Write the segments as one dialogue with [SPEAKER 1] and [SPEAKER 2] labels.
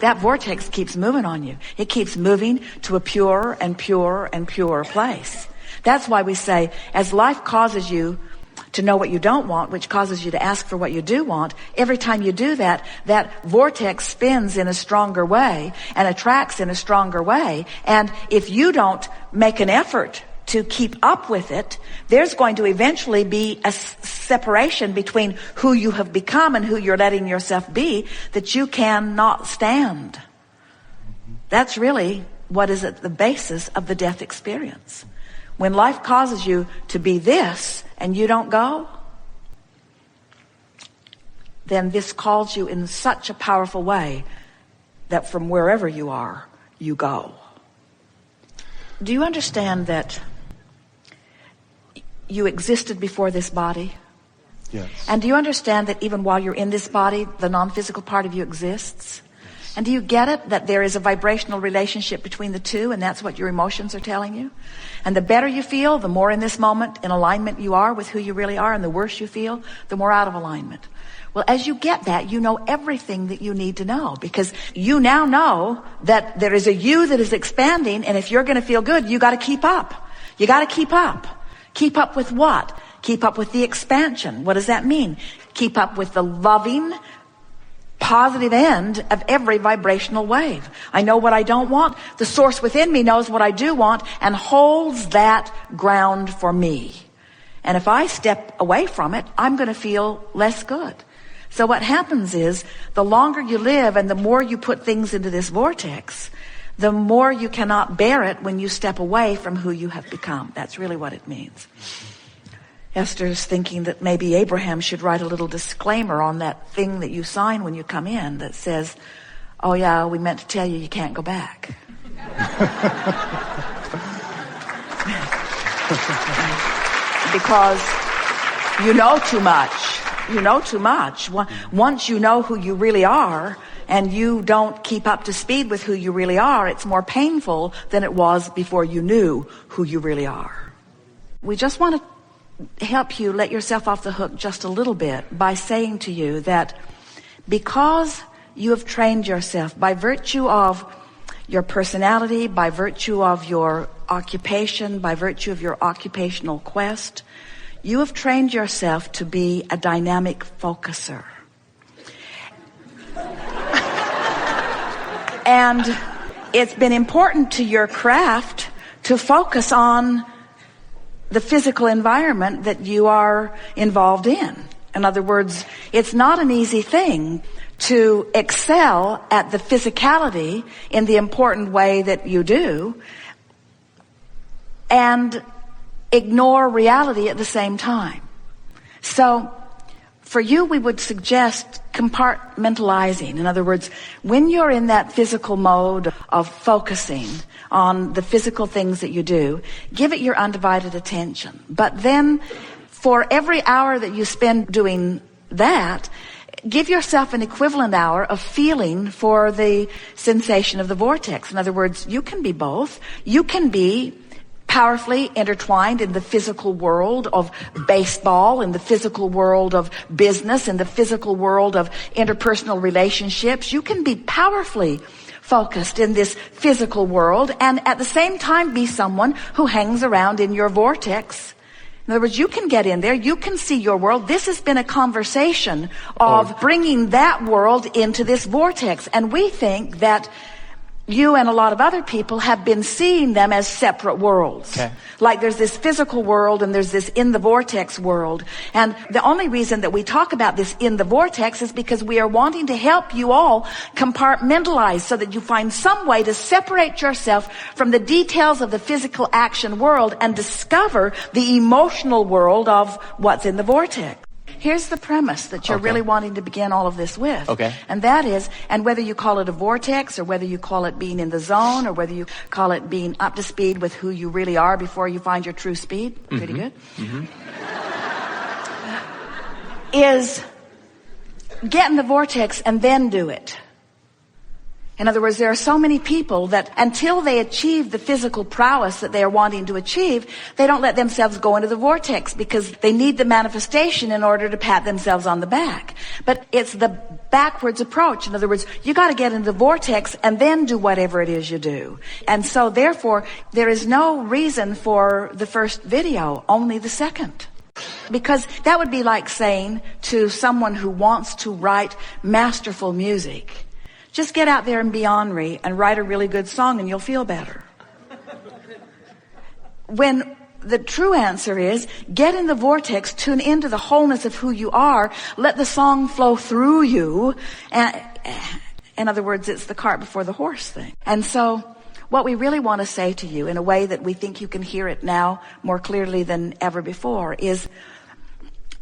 [SPEAKER 1] that vortex keeps moving on you. It keeps moving to a purer and purer and purer place. That's why we say, as life causes you to know what you don't want, which causes you to ask for what you do want, every time you do that, that vortex spins in a stronger way and attracts in a stronger way. And if you don't make an effort to keep up with it, there's going to eventually be a separation between who you have become and who you're letting yourself be that you cannot stand. That's really what is at the basis of the death experience. When life causes you to be this and you don't go, then this calls you in such a powerful way that from wherever you are, you go. Do you understand that you existed before this body?
[SPEAKER 2] Yes.
[SPEAKER 1] And do you understand that even while you're in this body, the non-physical part of you exists? Yes. And do you get it, that there is a vibrational relationship between the two, and that's what your emotions are telling you? And the better you feel, the more in this moment in alignment you are with who you really are, and the worse you feel, the more out of alignment. Well, as you get that, you know everything that you need to know, because you now know that there is a you that is expanding, and if you're going to feel good, you got to keep up. You got to keep up. Keep up with what? Keep up with the expansion. What does that mean? Keep up with the loving, positive end of every vibrational wave. I know what I don't want. The source within me knows what I do want and holds that ground for me. And if I step away from it, I'm going to feel less good. So what happens is, the longer you live and the more you put things into this vortex, the more you cannot bear it when you step away from who you have become. That's really what it means. Esther's thinking that maybe Abraham should write a little disclaimer on that thing that you sign when you come in that says, oh yeah, we meant to tell you you can't go back. Because you know too much. You know too much. Once you know who you really are, and you don't keep up to speed with who you really are, it's more painful than it was before you knew who you really are. We just want to help you let yourself off the hook just a little bit by saying to you that because you have trained yourself by virtue of your personality, by virtue of your occupation, by virtue of your occupational quest, you have trained yourself to be a dynamic focuser. And it's been important to your craft to focus on the physical environment that you are involved in. In other words, it's not an easy thing to excel at the physicality in the important way that you do and ignore reality at the same time. So for you, we would suggest compartmentalizing. In other words, when you're in that physical mode of focusing on the physical things that you do, give it your undivided attention. But then for every hour that you spend doing that, give yourself an equivalent hour of feeling for the sensation of the vortex. In other words, you can be both. You can be powerfully intertwined in the physical world of baseball, in the physical world of business, in the physical world of interpersonal relationships. You can be powerfully focused in this physical world and at the same time be someone who hangs around in your vortex. In other words, you can get in there, you can see your world. This has been a conversation of bringing that world into this vortex. And we think that you and a lot of other people have been seeing them as separate worlds. Okay. Like there's this physical world and there's this in the vortex world. And the only reason that we talk about this in the vortex is because we are wanting to help you all compartmentalize so that you find some way to separate yourself from the details of the physical action world and discover the emotional world of what's in the vortex. Here's the premise that you're really wanting to begin all of this with. Okay. And that is, and whether you call it a vortex or whether you call it being in the zone or whether you call it being up to speed with who you really are before you find your true speed, pretty good, is get in the vortex and then do it. In other words, there are so many people that until they achieve the physical prowess that they are wanting to achieve, they don't let themselves go into the vortex because they need the manifestation in order to pat themselves on the back. But it's the backwards approach. In other words, you got to get into the vortex and then do whatever it is you do. And so therefore, there is no reason for the first video, only the second. Because that would be like saying to someone who wants to write masterful music, just get out there and be ornery and write a really good song and you'll feel better. When the true answer is, get in the vortex, tune into the wholeness of who you are, let the song flow through you. And, in other words, it's the cart before the horse thing. And so what we really want to say to you in a way that we think you can hear it now more clearly than ever before is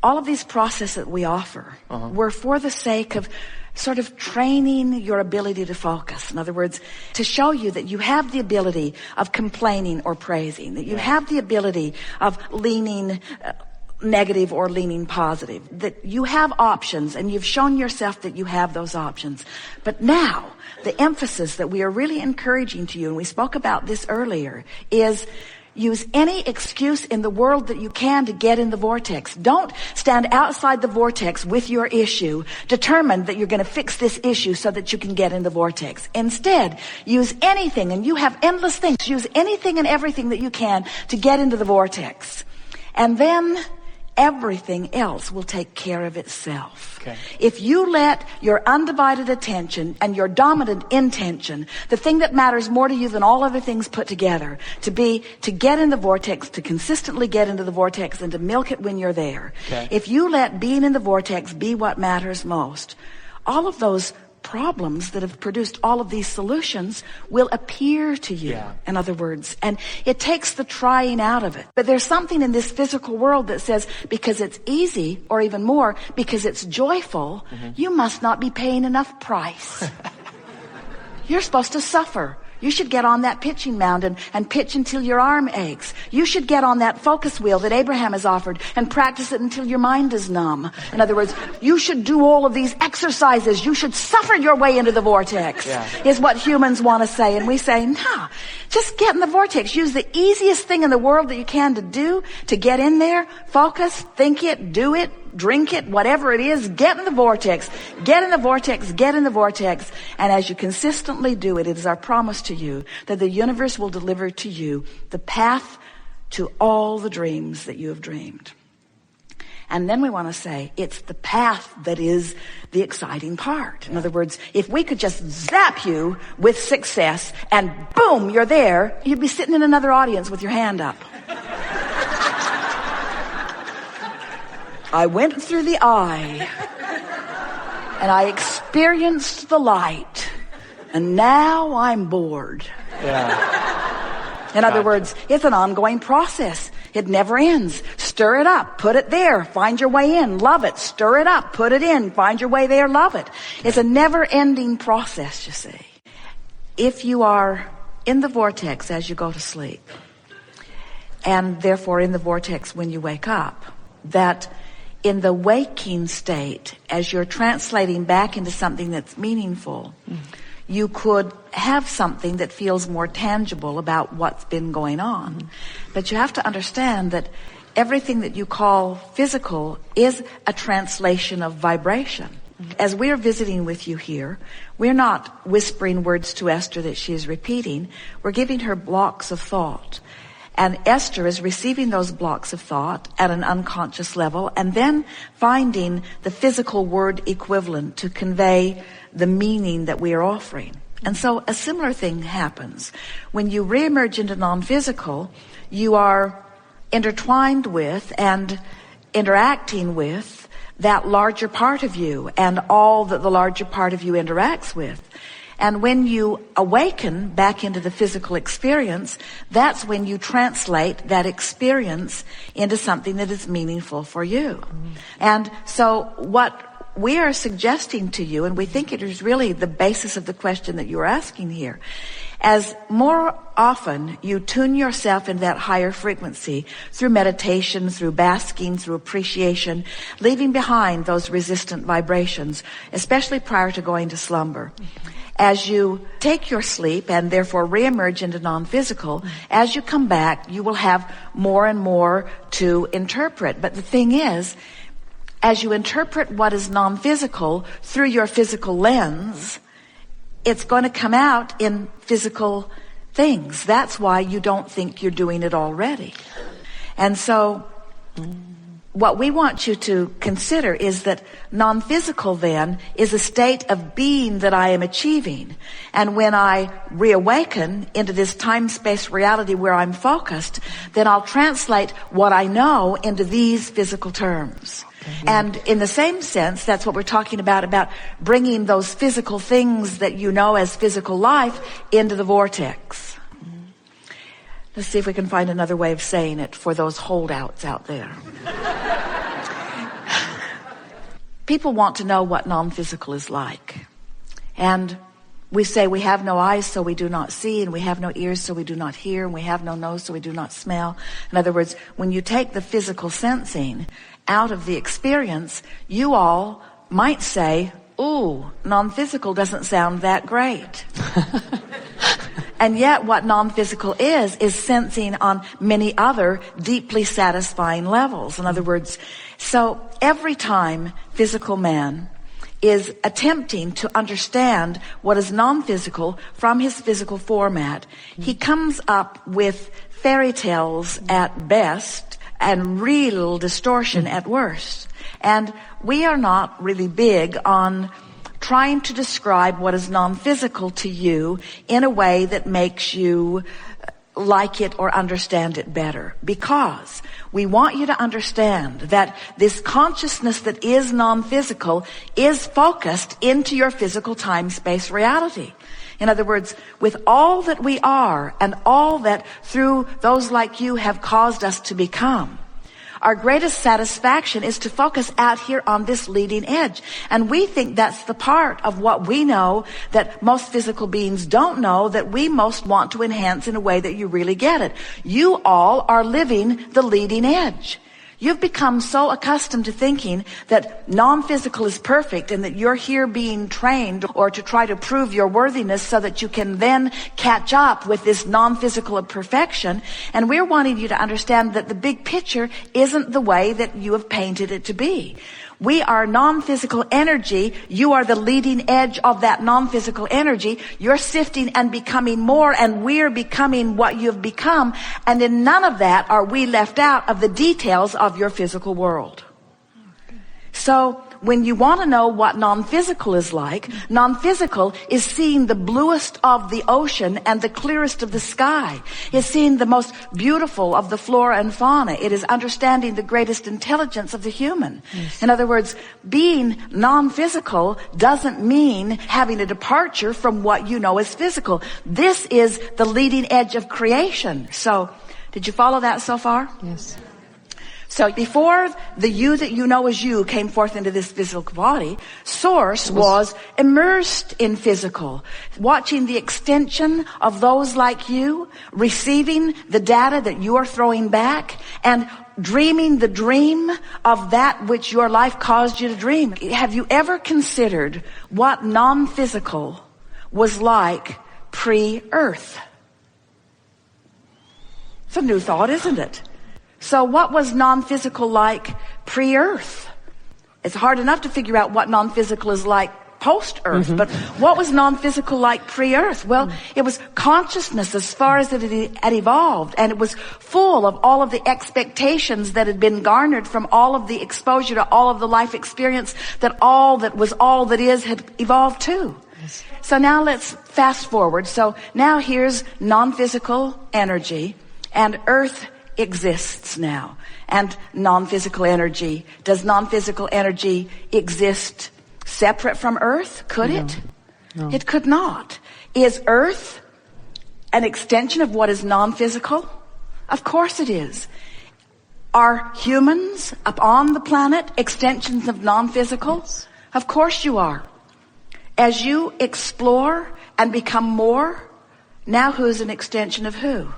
[SPEAKER 1] all of these processes that we offer were for the sake of sort of training your ability to focus. In other words, to show you that you have the ability of complaining or praising, that you have the ability of leaning negative or leaning positive, that you have options and you've shown yourself that you have those options. But now, the emphasis that we are really encouraging to you, and we spoke about this earlier, is use any excuse in the world that you can to get in the vortex. Don't stand outside the vortex with your issue, determined that you're going to fix this issue so that you can get in the vortex. Instead, use anything, and you have endless things, use anything and everything that you can to get into the vortex. And then everything else will take care of itself. Okay. If you let your undivided attention and your dominant intention, the thing that matters more to you than all other things put together, to get in the vortex, to consistently get into the vortex and to milk it when you're there. Okay. If you let being in the vortex be what matters most, all of those problems that have produced all of these solutions will appear to you, in other words, and it takes the trying out of it. But there's something in this physical world that says because it's easy, or even more, because it's joyful, you must not be paying enough price. You're supposed to suffer. You should get on that pitching mound and pitch until your arm aches. You should get on that focus wheel that Abraham has offered and practice it until your mind is numb. In other words, you should do all of these exercises. You should suffer your way into the vortex, is what humans want to say. And we say, no, just get in the vortex. Use the easiest thing in the world that you can to do, to get in there, focus, think it, do it, drink it, whatever it is, get in the vortex, get in the vortex, get in the vortex. And as you consistently do it, it is our promise to you that the universe will deliver to you the path to all the dreams that you have dreamed. And then we want to say it's the path that is the exciting part. In other words, if we could just zap you with success and boom, you're there, you'd be sitting in another audience with your hand up. I went through the eye and I experienced the light and now I'm bored. In other words, it's an ongoing process. It never ends. Stir it up, put it there, find your way in, love it, stir it up, put it in, find your way there, love it. It's a never-ending process, you see. If you are in the vortex as you go to sleep, and therefore in the vortex when you wake up, that in the waking state, as you're translating back into something that's meaningful, you could have something that feels more tangible about what's been going on. But you have to understand that everything that you call physical is a translation of vibration. As we're visiting with you here, we're not whispering words to Esther that she is repeating. We're giving her blocks of thought. And Esther is receiving those blocks of thought at an unconscious level and then finding the physical word equivalent to convey the meaning that we are offering. And so a similar thing happens. When you reemerge into non-physical, you are intertwined with and interacting with that larger part of you and all that the larger part of you interacts with. And when you awaken back into the physical experience, that's when you translate that experience into something that is meaningful for you. And so what we are suggesting to you, and we think it is really the basis of the question that you're asking here, as more often you tune yourself in that higher frequency through meditation, through basking, through appreciation, leaving behind those resistant vibrations, especially prior to going to slumber. As you take your sleep and therefore reemerge into non-physical, as you come back, you will have more and more to interpret. But the thing is, as you interpret what is non-physical through your physical lens, it's going to come out in physical things. That's why you don't think you're doing it already. And so what we want you to consider is that non-physical then is a state of being that I am achieving. And when I reawaken into this time-space reality where I'm focused, then I'll translate what I know into these physical terms. And in the same sense, that's what we're talking about bringing those physical things that you know as physical life into the vortex. Let's see if we can find another way of saying it for those holdouts out there. People want to know what non-physical is like. And we say we have no eyes, so we do not see, and we have no ears, so we do not hear, and we have no nose, so we do not smell. In other words, when you take the physical sensing out of the experience, you all might say, ooh, non-physical doesn't sound that great. And yet what non-physical is sensing on many other deeply satisfying levels. In other words, so every time physical man is attempting to understand what is non-physical from his physical format, he comes up with fairy tales at best and real distortion at worst. And we are not really big on trying to describe what is non-physical to you in a way that makes you like it or understand it better, because we want you to understand that this consciousness that is non-physical is focused into your physical time-space reality. In other words, with all that we are and all that through those like you have caused us to become, our greatest satisfaction is to focus out here on this leading edge. And we think that's the part of what we know that most physical beings don't know, that we most want to enhance in a way that you really get it. You all are living the leading edge. You've become so accustomed to thinking that non-physical is perfect and that you're here being trained or to try to prove your worthiness so that you can then catch up with this non-physical of perfection. And we're wanting you to understand that the big picture isn't the way that you have painted it to be. We are non-physical energy. You are the leading edge of that non-physical energy. You're sifting and becoming more, and we're becoming what you've become. And in none of that are we left out of the details of your physical world. So when you want to know what non-physical is like, non-physical is seeing the bluest of the ocean and the clearest of the sky. It's seeing the most beautiful of the flora and fauna. It is understanding the greatest intelligence of the human. Yes. In other words, being non-physical doesn't mean having a departure from what you know as physical. This is the leading edge of creation. So, did you follow that so far?
[SPEAKER 2] Yes.
[SPEAKER 1] So before the you that you know as you came forth into this physical body, Source was immersed in physical, watching the extension of those like you, receiving the data that you are throwing back, and dreaming the dream of that which your life caused you to dream. Have you ever considered what non-physical was like pre-Earth? It's a new thought, isn't it? So what was non-physical like pre-Earth? It's hard enough to figure out what non-physical is like post-Earth, but what was non-physical like pre-Earth? Well, it was consciousness as far as it had evolved, and it was full of all of the expectations that had been garnered from all of the exposure to all of the life experience that all that is had evolved to. Yes. So now let's fast forward. So now here's non-physical energy, and Earth exists now. And non-physical energy. Does non-physical energy exist separate from Earth? Could it? No. It could not. Is Earth an extension of what is non-physical? Of course it is. Are humans upon the planet extensions of non-physical? Yes. Of course you are. As you explore and become more, now who's an extension of who?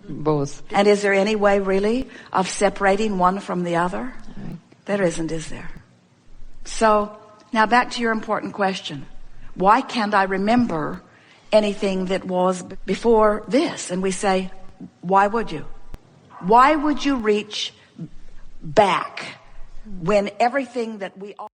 [SPEAKER 2] Both.
[SPEAKER 1] And is there any way really of separating one from the other?
[SPEAKER 2] Right.
[SPEAKER 1] There isn't, is there? So, now back to your important question. Why can't I remember anything that was before this? And we say, why would you? Why would you reach back when everything that we all